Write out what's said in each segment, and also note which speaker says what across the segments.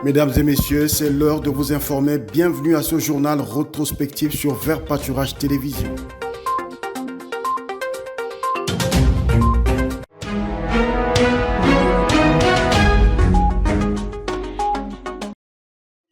Speaker 1: Mesdames et messieurs, c'est l'heure de vous informer. Bienvenue à ce journal rétrospectif sur Vert Pâturage Télévision.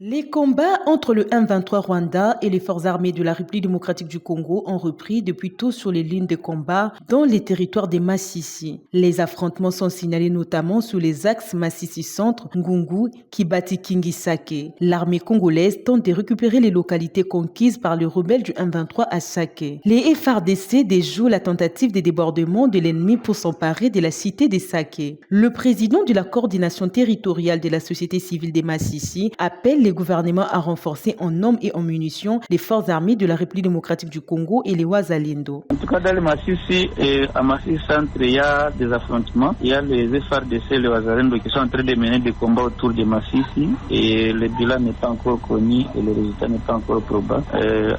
Speaker 2: Les combats entre le M23 Rwanda et les forces armées de la République démocratique du Congo ont repris depuis tôt sur les lignes de combat dans les territoires des Massissi. Les affrontements sont signalés notamment sur les axes Massissi Centre, Ngungu, Kibati Kingisake. L'armée congolaise tente de récupérer les localités conquises par les rebelles du M23 à Sake. Les FARDC déjouent la tentative de débordement de l'ennemi pour s'emparer de la cité de Sake. Le président de la coordination territoriale de la société civile des Massissi appelle les gouvernements à renforcer en hommes et en munitions les forces armées de la République démocratique du Congo et les Wazalendo.
Speaker 3: En tout cas, dans les Massissi et à Massissi Centre, il y a des affrontements. Il y a les FARDC et les Wazalendo qui sont en train de mener des combats autour de Massissi et le bilan n'est pas encore connu et le résultat n'est pas encore probable.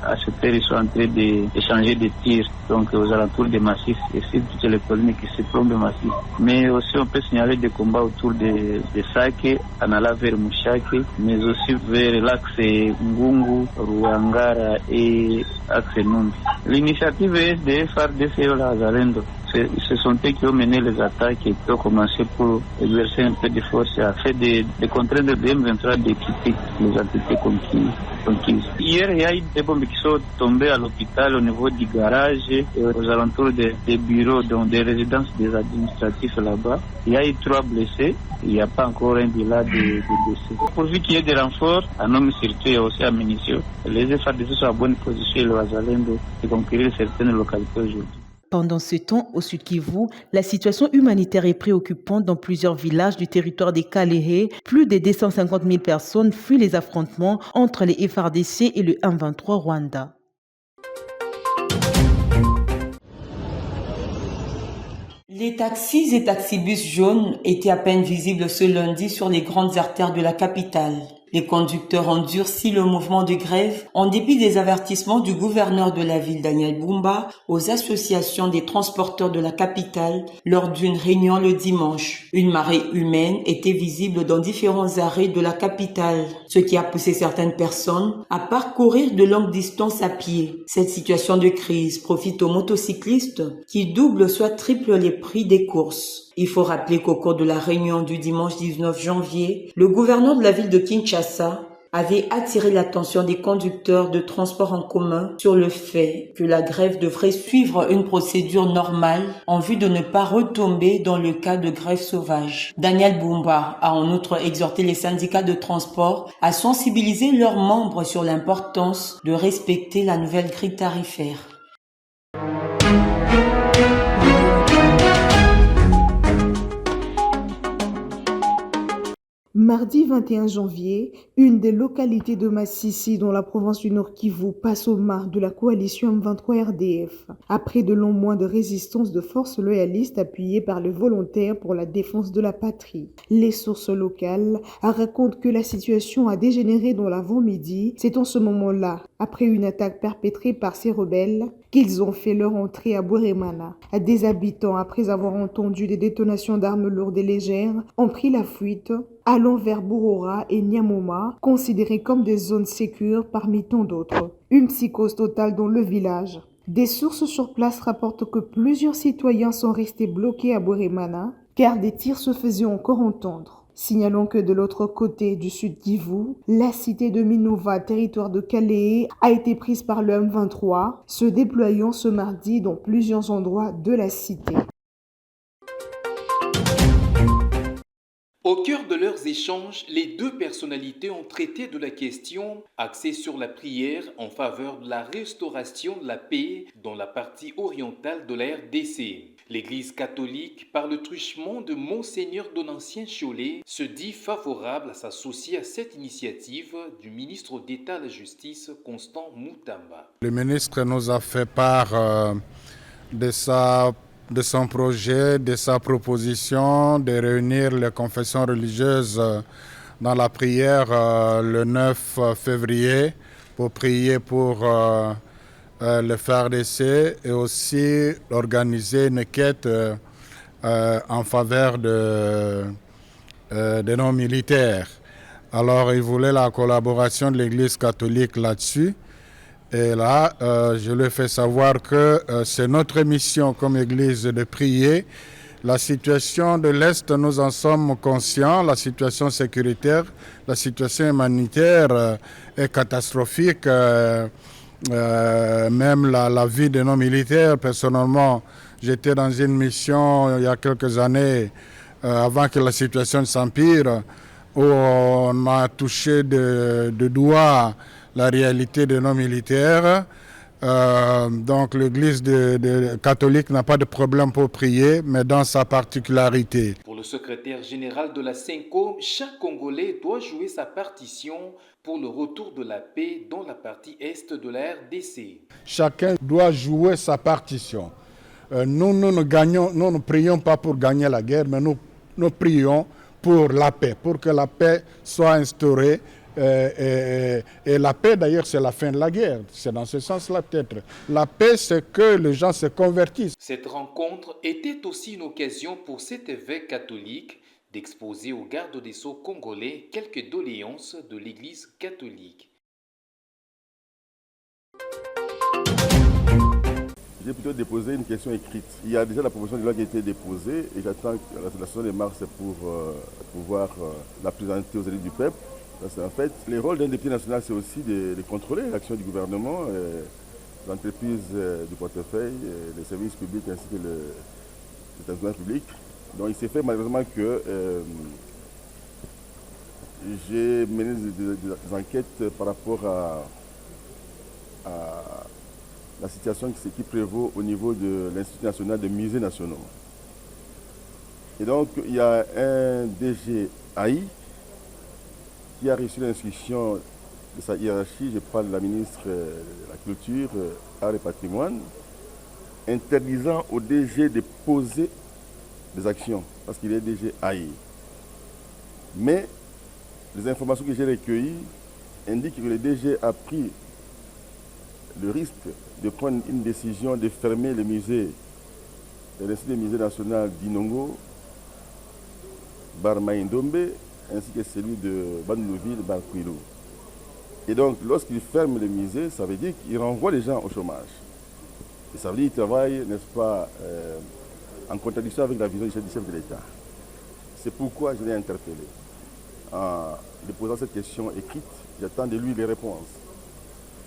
Speaker 3: À ce terre, ils sont en train d'échanger des tirs donc aux alentours de Massissi et sur toutes les colonies qui se plombent de Massissi. Mais aussi, on peut signaler des combats autour de Sake, en allant vers Mouchake, mais aussi vers l'axe Ngungu, Ruangara et axe Numbi. L'initiative est des FARDC et Wazalendo. Ce sont eux qui ont mené les attaques et qui ont commencé pour exercer un peu de force afin de contraindre le M23 de quitter les entités conquises. Hier, il y a eu des bombes qui sont tombées à l'hôpital au niveau du garage et aux alentours des bureaux, donc des résidences des administratifs là-bas. Il y a eu 3 blessés. Il n'y a pas encore un bilan de décès. Pourvu qu'il y ait des renforts, en hommes surtout et aussi en munitions, les FARDC sont à bonne position et le Wazalendo de conquérir certaines localités aujourd'hui.
Speaker 2: Pendant ce temps, au Sud Kivu, la situation humanitaire est préoccupante dans plusieurs villages du territoire des Kalehe. Plus de 250 000 personnes fuient les affrontements entre les FARDC et le M23 Rwanda.
Speaker 4: Les taxis et taxibus jaunes étaient à peine visibles ce lundi sur les grandes artères de la capitale. Les conducteurs ont durci le mouvement de grève en dépit des avertissements du gouverneur de la ville Daniel Bumba aux associations des transporteurs de la capitale lors d'une réunion le dimanche. Une marée humaine était visible dans différents arrêts de la capitale, ce qui a poussé certaines personnes à parcourir de longues distances à pied. Cette situation de crise profite aux motocyclistes qui doublent soit triplent les prix des courses. Il faut rappeler qu'au cours de la réunion du dimanche 19 janvier, le gouverneur de la ville de Kinshasa avait attiré l'attention des conducteurs de transport en commun sur le fait que la grève devrait suivre une procédure normale en vue de ne pas retomber dans le cas de grève sauvage. Daniel Bumba a en outre exhorté les syndicats de transport à sensibiliser leurs membres sur l'importance de respecter la nouvelle grille tarifaire.
Speaker 5: Mardi 21 janvier, une des localités de Massissi dans la province du Nord Kivu passe aux mains de la coalition M23 RDF. Après de longs mois de résistance de forces loyalistes appuyées par les volontaires pour la défense de la patrie, les sources locales racontent que la situation a dégénéré dans l'avant-midi. C'est en ce moment-là, après une attaque perpétrée par ces rebelles, qu'ils ont fait leur entrée à Bweremana. Des habitants, après avoir entendu des détonations d'armes lourdes et légères, ont pris la fuite, allant vers Bourora et Nyamoma, considérés comme des zones sécures parmi tant d'autres. Une psychose totale dans le village. Des sources sur place rapportent que plusieurs citoyens sont restés bloqués à Bweremana, car des tirs se faisaient encore entendre. Signalons que de l'autre côté du Sud Kivu, la cité de Minova, territoire de Kalehe, a été prise par le M23, se déployant ce mardi dans plusieurs endroits de la cité.
Speaker 6: Au cœur de leurs échanges, les deux personnalités ont traité de la question axée sur la prière en faveur de la restauration de la paix dans la partie orientale de la RDC. L'Église catholique, par le truchement de Monseigneur Donatien Cholet, se dit favorable à s'associer à cette initiative du ministre d'État à la Justice, Constant Moutamba.
Speaker 7: Le ministre nous a fait part de son projet, de sa proposition de réunir les confessions religieuses dans la prière le 9 février pour prier pour le FARDC et aussi organiser une quête en faveur de nos militaires. Alors, ils voulaient la collaboration de l'Église catholique là-dessus. Et là, je lui ai fait savoir que c'est notre mission comme Église de prier. La situation de l'Est, nous en sommes conscients. La situation sécuritaire, la situation humanitaire est catastrophique. Même la vie de nos militaires, personnellement, j'étais dans une mission il y a quelques années, avant que la situation s'empire, où on a touché de doigt la réalité de nos militaires. Donc l'Église catholique n'a pas de problème pour prier, mais dans sa particularité.
Speaker 6: Pour le secrétaire général de la CENCOM, chaque Congolais doit jouer sa partition pour le retour de la paix dans la partie est de la RDC.
Speaker 7: Chacun doit jouer sa partition. Nous ne prions pas pour gagner la guerre, mais nous prions pour la paix, pour que la paix soit instaurée. Et la paix, d'ailleurs, c'est la fin de la guerre. C'est dans ce sens-là, peut-être. La paix, c'est que les gens se convertissent.
Speaker 6: Cette rencontre était aussi une occasion pour cet évêque catholique d'exposer aux gardes des Sceaux congolais quelques doléances de l'Église catholique.
Speaker 8: J'ai plutôt déposé une question écrite. Il y a déjà la proposition de loi qui a été déposée et j'attends la session de mars pour pouvoir la présenter aux élus du peuple. Parce qu'en fait, le rôle d'un député national, c'est aussi de contrôler l'action du gouvernement, l'entreprise du portefeuille, les services publics ainsi que les établissements publics. Donc il s'est fait malheureusement que j'ai mené des enquêtes par rapport à la situation qui prévaut au niveau de l'Institut national des musées nationaux. Et donc il y a un DG AI qui a reçu l'instruction de sa hiérarchie, je parle de la ministre de la Culture, Art et Patrimoine, interdisant au DG de poser des actions, parce qu'il est DG AI. Mais les informations que j'ai recueillies indiquent que le DG a pris le risque de prendre une décision de fermer le musée, l'Institut des musées national d'Inongo, Barmaïndombe, ainsi que celui de Bandouville, Barquilou. Et donc, lorsqu'il ferme le musée, ça veut dire qu'il renvoie les gens au chômage. Et ça veut dire qu'il travaille, n'est-ce pas, en contradiction avec la vision du chef de l'État. C'est pourquoi je l'ai interpellé. En déposant cette question écrite, j'attends de lui les réponses.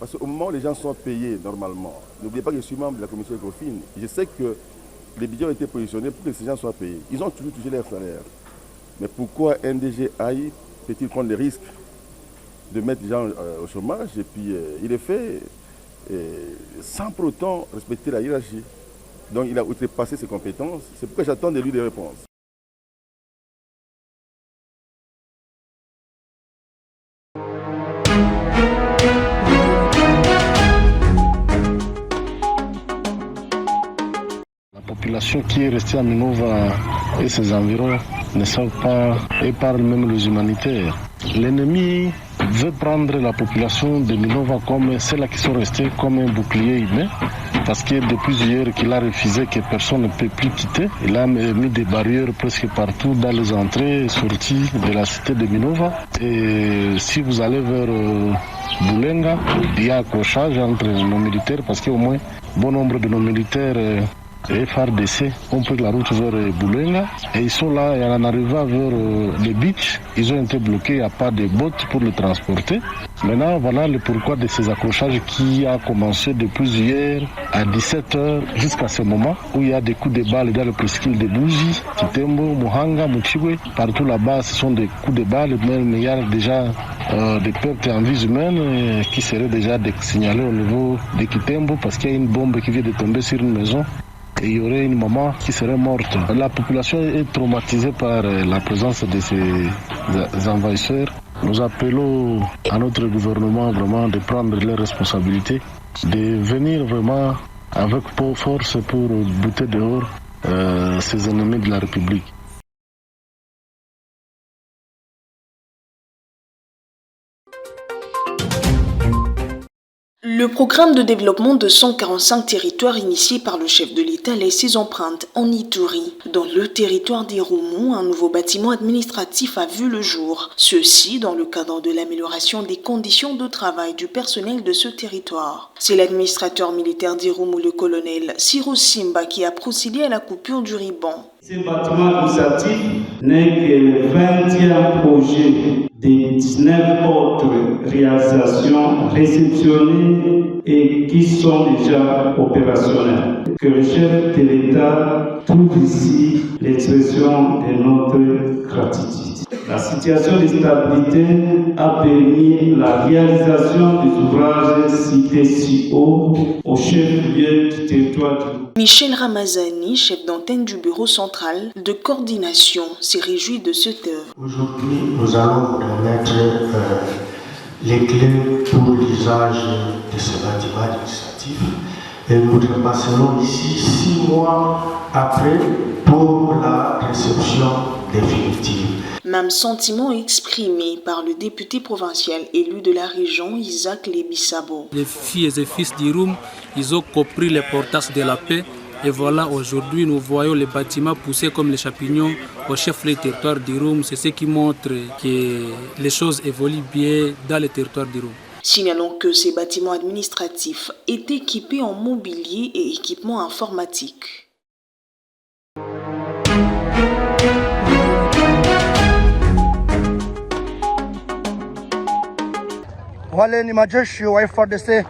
Speaker 8: Parce qu'au moment où les gens sont payés normalement, n'oubliez pas que je suis membre de la commission ECOFIN, je sais que les budgets ont été positionnés pour que ces gens soient payés. Ils ont toujours touché leur salaire. Mais pourquoi un DG AI peut-il prendre le risque de mettre les gens au chômage et puis il est fait sans pour autant respecter la hiérarchie. Donc il a outrepassé ses compétences. C'est pourquoi j'attends de lui des réponses.
Speaker 9: La population qui est restée à Minova et ses environs ne savent pas et parlent même les humanitaires. L'ennemi veut prendre la population de Minova comme celles qui sont restées comme un bouclier humain, parce que depuis hier qu'il a refusé que personne ne peut plus quitter, il a mis des barrières presque partout dans les entrées et sorties de la cité de Minova. Et si vous allez vers Boulenga, il y a accrochage entre nos militaires, parce qu'au moins bon nombre de nos militaires FRDC ont pris la route vers Boulenga et ils sont là et en arrivant vers les beach, ils ont été bloqués, il n'y a pas de bottes pour les transporter. Maintenant, voilà le pourquoi de ces accrochages qui a commencé depuis hier à 17h jusqu'à ce moment où il y a des coups de balles dans le presqu'île de Bougie, Kitembo, Muhanga, Muchigwe. Partout là-bas, ce sont des coups de balles, mais il y a déjà des pertes en vie humaine qui seraient déjà signalées au niveau de Kitembo parce qu'il y a une bombe qui vient de tomber sur une maison. Et il y aurait une maman qui serait morte. La population est traumatisée par la présence de ces envahisseurs. Nous appelons à notre gouvernement vraiment de prendre les responsabilités, de venir vraiment avec force pour buter dehors ces ennemis de la République.
Speaker 4: Le
Speaker 10: Le programme de développement de 145 territoires initié par le chef de l'État laisse ses empreintes en Ituri. Dans le territoire d'Irumu, un nouveau bâtiment administratif a vu le jour. Ceci dans le cadre de l'amélioration des conditions de travail du personnel de ce territoire. C'est l'administrateur militaire d'Irumu, le colonel Siro Simba, qui a procédé à la coupure du ruban.
Speaker 11: Ce bâtiment administratif n'est que le 20e projet des 19 autres réalisations réceptionnées et qui sont déjà opérationnelles. Que le chef de l'État trouve ici l'expression de notre gratitude. La situation de stabilité a permis la réalisation des ouvrages cités si haut au chef-lieu du territoire du
Speaker 10: Michel Ramazani, chef d'antenne du bureau central de coordination, s'est réjoui de cette œuvre.
Speaker 12: Aujourd'hui, nous allons remettre les clés pour l'usage de ce bâtiment administratif et nous repasserons ici 6 mois après pour la réception définitive.
Speaker 10: Même sentiment exprimé par le député provincial élu de la région, Isaac Lebissabo.
Speaker 13: Les filles et fils d'Irum, ils ont compris l'importance de la paix. Et voilà, aujourd'hui, nous voyons les bâtiments pousser comme les champignons au chef-lieu territoire d'Irum. C'est ce qui montre que les choses évoluent bien dans le territoire d'Irum.
Speaker 10: Signalons que ces bâtiments administratifs étaient équipés en mobilier et équipements informatiques.
Speaker 14: Wale ni majeshi wa FARDC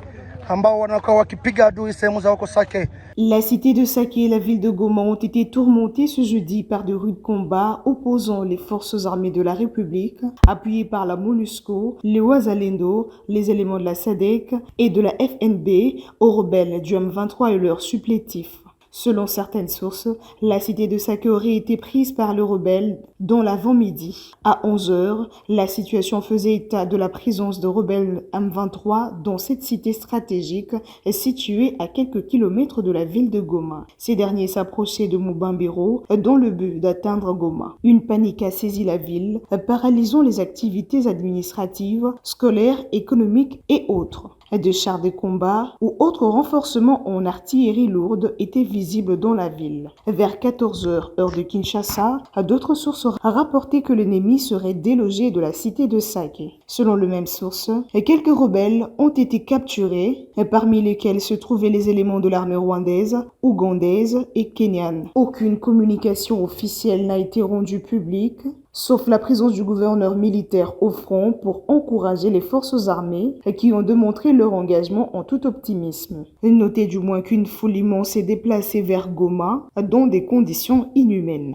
Speaker 14: ambao wanakuwa wakipiga adui sehemu za huko Sake.
Speaker 5: La cité de Sake et la ville de Goma ont été tourmentées ce jeudi par de rudes combats opposant les forces armées de la République, appuyées par la MONUSCO, les Wazalendo, les éléments de la SADC et de la FNB aux rebelles du M23 et leurs supplétifs. Selon certaines sources, la cité de Sake aurait été prise par le rebelle dans l'avant-midi. À 11h, la situation faisait état de la présence de rebelles M23 dans cette cité stratégique située à quelques kilomètres de la ville de Goma. Ces derniers s'approchaient de Mubambiro dans le but d'atteindre Goma. Une panique a saisi la ville, paralysant les activités administratives, scolaires, économiques et autres. De chars de combat ou autres renforcements en artillerie lourde étaient visibles dans la ville. Vers 14h, heure de Kinshasa, d'autres sources rapportaient que l'ennemi serait délogé de la cité de Sake. Selon les mêmes sources, quelques rebelles ont été capturés, parmi lesquels se trouvaient les éléments de l'armée rwandaise, ougandaise et kenyane. Aucune communication officielle n'a été rendue publique, sauf la présence du gouverneur militaire au front pour encourager les forces armées qui ont démontré leur engagement en tout optimisme. Notez du moins qu'une foule immense s'est déplacée vers Goma dans des conditions inhumaines.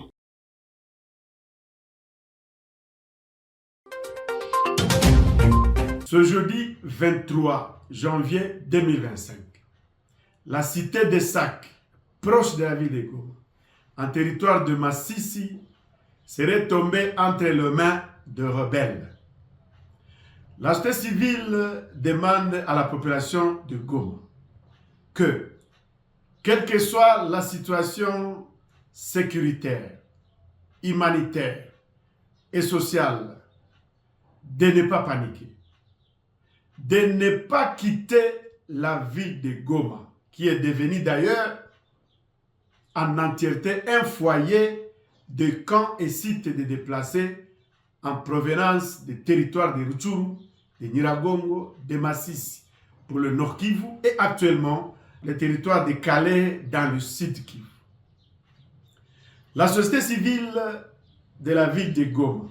Speaker 15: Ce jeudi 23 janvier 2025, la cité de Sake, proche de la ville de Goma, en territoire de Massissi, serait tombée entre les mains de rebelles. La société civile demande à la population de Goma que, quelle que soit la situation sécuritaire, humanitaire et sociale, de ne pas paniquer, de ne pas quitter la ville de Goma, qui est devenue d'ailleurs en entièreté un foyer de camps et sites de déplacés en provenance des territoires de Rutshuru, de Nyiragongo, de Masisi pour le Nord Kivu et actuellement le territoire de Calais dans le Sud Kivu. La société civile de la ville de Goma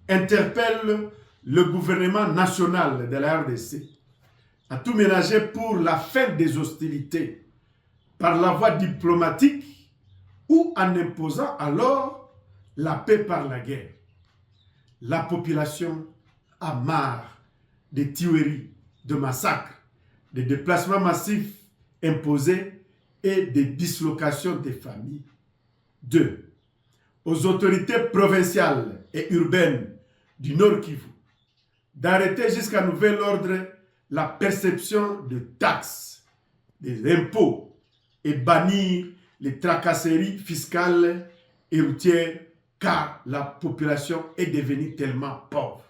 Speaker 15: interpelle le gouvernement national de la RDC à tout ménager pour la fin des hostilités par la voie diplomatique ou en imposant alors la paix par la guerre. La population a marre des tueries, de massacres, des déplacements massifs imposés et des dislocations des familles. 2. Aux autorités provinciales et urbaines du Nord Kivu d'arrêter jusqu'à nouvel ordre la perception de taxes, des impôts et bannir les tracasseries fiscales et routières car la population est devenue tellement pauvre.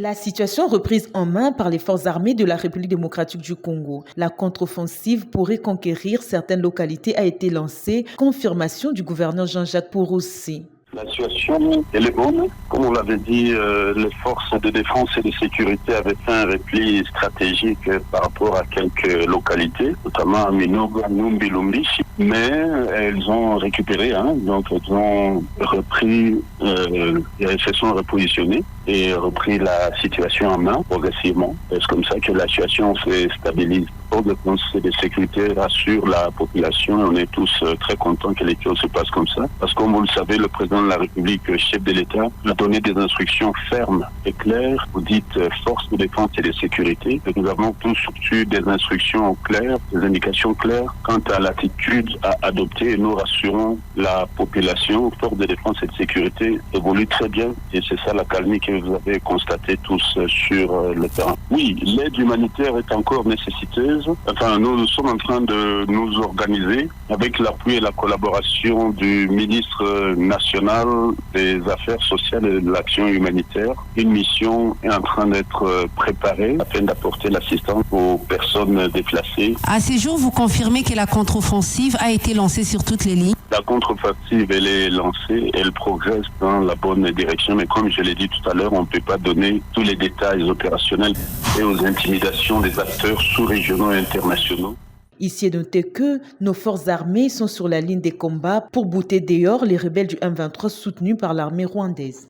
Speaker 2: La situation reprise en main par les forces armées de la République démocratique du Congo. La contre-offensive pourrait conquérir certaines localités a été lancée. Confirmation du gouverneur Jean-Jacques Porossi.
Speaker 16: La situation, elle est bonne. Comme on l'avait dit, les forces de défense et de sécurité avaient fait un repli stratégique par rapport à quelques localités, notamment à Minogo, Numbi, Lumbi. Mais elles ont récupéré, donc elles ont repris, elles se sont repositionnées et repris la situation en main progressivement. C'est comme ça que la situation se stabilise. Pour de défense et de sécurité rassure la population. On est tous très contents que les choses se passent comme ça. Parce que comme vous le savez, le président de la République, chef de l'État, a donné des instructions fermes et claires. Vous dites force de défense et de sécurité. Et nous avons tous reçu des instructions claires, des indications claires quant à l'attitude à adopter. Et nous rassurons la population. Force de défense et de sécurité évolue très bien. Et c'est ça la calmie que vous avez constatée tous sur le terrain. Oui, l'aide humanitaire est encore nécessiteuse. Enfin, nous sommes en train de nous organiser avec l'appui et la collaboration du ministre national des Affaires sociales et de l'action humanitaire. Une mission est en train d'être préparée afin d'apporter l'assistance aux personnes déplacées.
Speaker 17: À ce jour, vous confirmez que la contre-offensive a été lancée sur toutes les lignes?
Speaker 16: La contre-offensive, elle est lancée, elle progresse dans la bonne direction, mais comme je l'ai dit tout à l'heure, on ne peut pas donner tous les détails opérationnels et aux intimidations des acteurs sous-régionaux et internationaux.
Speaker 2: Ici est noté que nos forces armées sont sur la ligne des combats pour bouter dehors les rebelles du M23 soutenus par l'armée rwandaise.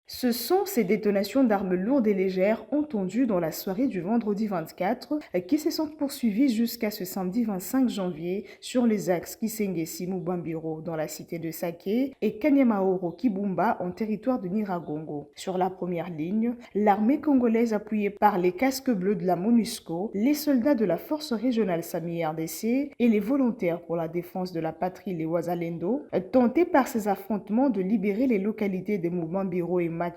Speaker 5: Ce sont ces détonations d'armes lourdes et légères entendues dans la soirée du vendredi 24 qui se sont poursuivies jusqu'à ce samedi 25 janvier sur les axes Kisenge-Simu-Bambiro dans la cité de Sake et Kanyamaoro-Kibumba en territoire de Nyiragongo. Sur la première ligne, l'armée congolaise appuyée par les casques bleus de la MONUSCO, les soldats de la force régionale SAMI-RDC et les volontaires pour la défense de la patrie les Wazalendo tentaient par ces affrontements de libérer les localités de Mubambiro et Macha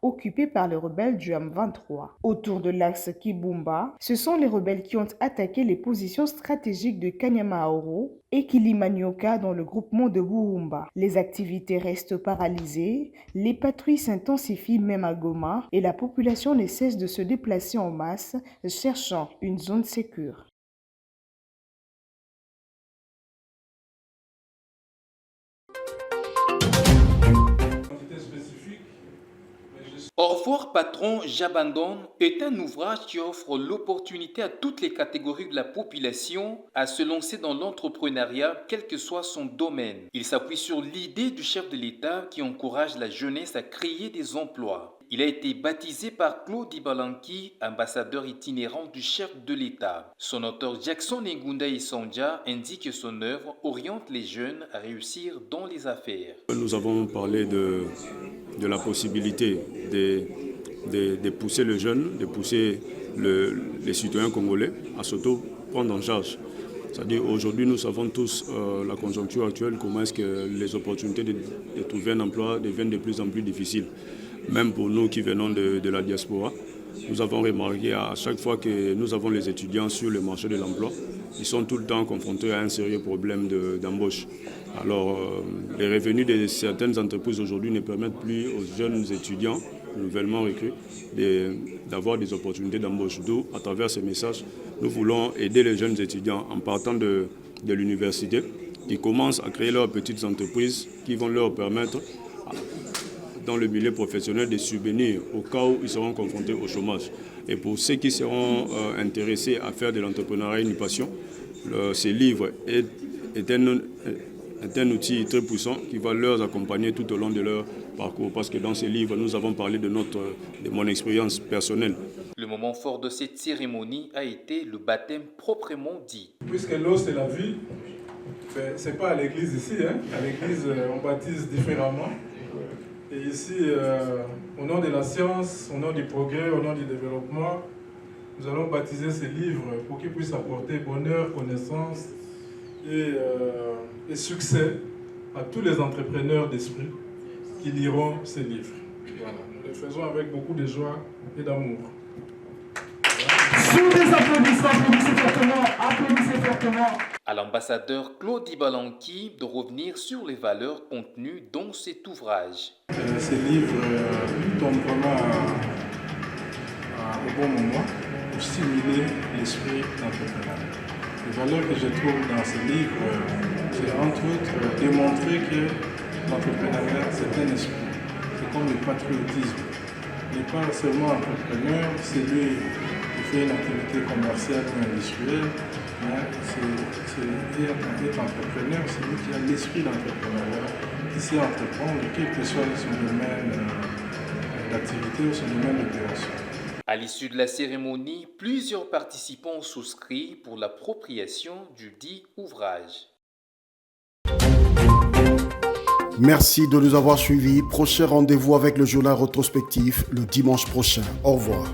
Speaker 5: occupés par les rebelles du M23. Autour de l'axe Kibumba, ce sont les rebelles qui ont attaqué les positions stratégiques de Kanyamaoro et Kilimanioka dans le groupement de Buhumba. Les activités restent paralysées, les patrouilles s'intensifient même à Goma et la population ne cesse de se déplacer en masse, cherchant une zone sécure.
Speaker 6: Au revoir patron, j'abandonne est un ouvrage qui offre l'opportunité à toutes les catégories de la population à se lancer dans l'entrepreneuriat, quel que soit son domaine. Il s'appuie sur l'idée du chef de l'État qui encourage la jeunesse à créer des emplois. Il a été baptisé par Claude Ibalanki, ambassadeur itinérant du chef de l'État. Son auteur Jackson Ngunda Isonja indique que son œuvre oriente les jeunes à réussir dans les affaires.
Speaker 18: Nous avons parlé de la possibilité de pousser les jeunes, de pousser les citoyens congolais à s'auto-prendre en charge. C'est-à-dire aujourd'hui nous savons tous la conjoncture actuelle, comment est-ce que les opportunités de trouver un emploi deviennent de plus en plus difficiles. Même pour nous qui venons de la diaspora, nous avons remarqué à chaque fois que nous avons les étudiants sur le marché de l'emploi, ils sont tout le temps confrontés à un sérieux problème d'embauche. Alors les revenus de certaines entreprises aujourd'hui ne permettent plus aux jeunes étudiants nouvellement recrutés d'avoir des opportunités d'embauche. D'où, à travers ces messages, nous voulons aider les jeunes étudiants en partant de l'université qui commencent à créer leurs petites entreprises qui vont leur permettre dans le milieu professionnel de subvenir au cas où ils seront confrontés au chômage. Et pour ceux qui seront intéressés à faire de l'entrepreneuriat une passion, ce livre est un outil très puissant qui va leur accompagner tout au long de leur parcours. Parce que dans ce livre, nous avons parlé de mon expérience personnelle.
Speaker 6: Le moment fort de cette cérémonie a été le baptême proprement dit.
Speaker 19: Puisque l'eau c'est la vie, ce n'est pas à l'église ici. À l'église, on baptise différemment. Et ici, au nom de la science, au nom du progrès, au nom du développement, nous allons baptiser ces livres pour qu'ils puissent apporter bonheur, connaissance et succès à tous les entrepreneurs d'esprit qui liront ces livres. Voilà. Nous le faisons avec beaucoup de joie et d'amour. Voilà. Sous des applaudissements.
Speaker 20: applaudissez fortement.
Speaker 6: À l'ambassadeur Claude Ibalanki de revenir sur les valeurs contenues dans cet ouvrage.
Speaker 19: Ces livres tombent vraiment au bon moment pour stimuler l'esprit d'entrepreneuriat. Les valeurs que je trouve dans ces livres, c'est entre autres démontrer que l'entrepreneuriat, c'est un esprit. C'est comme le patriotisme. Il n'est pas seulement entrepreneur, c'est lui qui fait une activité commerciale ou industrielle, mais être entrepreneur, c'est lui qui a l'esprit d'entrepreneuriat, qui sait entreprendre, quel que soit son domaine d'activité ou son domaine d'opération.
Speaker 6: À l'issue de la cérémonie, plusieurs participants ont souscrit pour l'appropriation du dit ouvrage.
Speaker 1: Merci de nous avoir suivis. Prochain rendez-vous avec le journal rétrospectif le dimanche prochain. Au revoir.